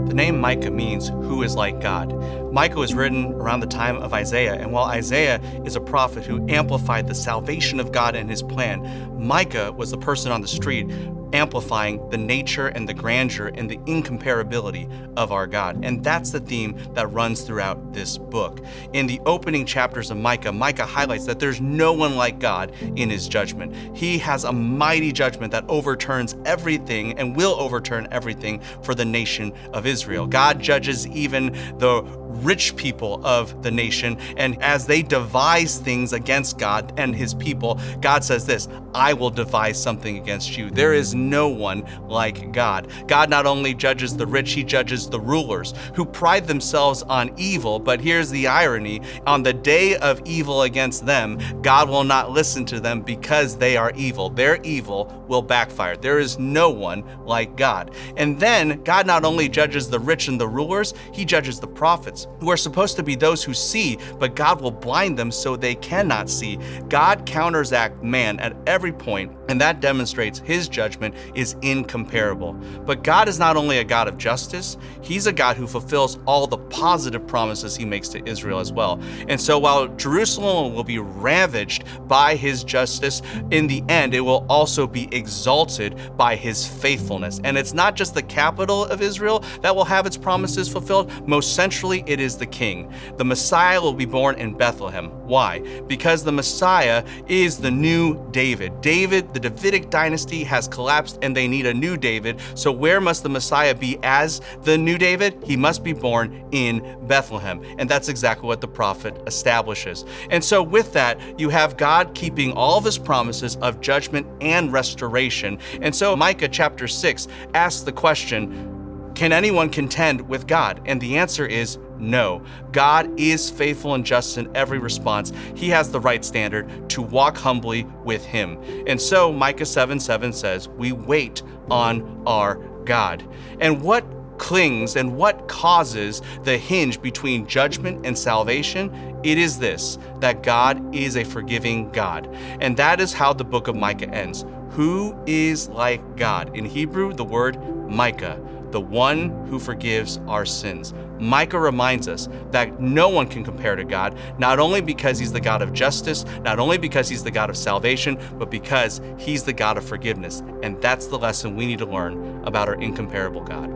The name Micah means who is like God. Micah was written around the time of Isaiah, and while Isaiah is a prophet who amplified the salvation of God and his plan, Micah was the person on the street amplifying the nature and the grandeur and the incomparability of our God. And that's the theme that runs throughout this book. In the opening chapters of Micah, Micah highlights that there's no one like God in his judgment. He has a mighty judgment that overturns everything and will overturn everything for the nation of Israel. God judges even the rich people of the nation, and as they devise things against God and his people, God says this, I will devise something against you. There is no one like God. God not only judges the rich, he judges the rulers who pride themselves on evil, but here's the irony. On the day of evil against them, God will not listen to them because they are evil. Their evil will backfire. There is no one like God. And then God not only judges the rich and the rulers, he judges the prophets, who are supposed to be those who see, but God will blind them so they cannot see. God counteracts man at every point, and that demonstrates his judgment is incomparable. But God is not only a God of justice, he's a God who fulfills all the positive promises he makes to Israel as well. And so while Jerusalem will be ravaged by his justice, in the end, it will also be exalted by his faithfulness. And it's not just the capital of Israel that will have its promises fulfilled. Most centrally, it is the king. The Messiah will be born in Bethlehem. Why? Because the Messiah is the new David. The Davidic dynasty has collapsed and they need a new David. So where must the Messiah be as the new David? He must be born in Bethlehem. And that's exactly what the prophet establishes. And so with that, you have God keeping all of his promises of judgment and restoration. And so Micah chapter 6 asks the question, can anyone contend with God? And the answer is no. God is faithful and just in every response. He has the right standard to walk humbly with him. And so Micah 7:7 says, we wait on our God. And what clings and what causes the hinge between judgment and salvation? It is this, that God is a forgiving God. And that is how the book of Micah ends. Who is like God? In Hebrew, the word Micah, the one who forgives our sins. Micah reminds us that no one can compare to God, not only because he's the God of justice, not only because he's the God of salvation, but because he's the God of forgiveness. And that's the lesson we need to learn about our incomparable God.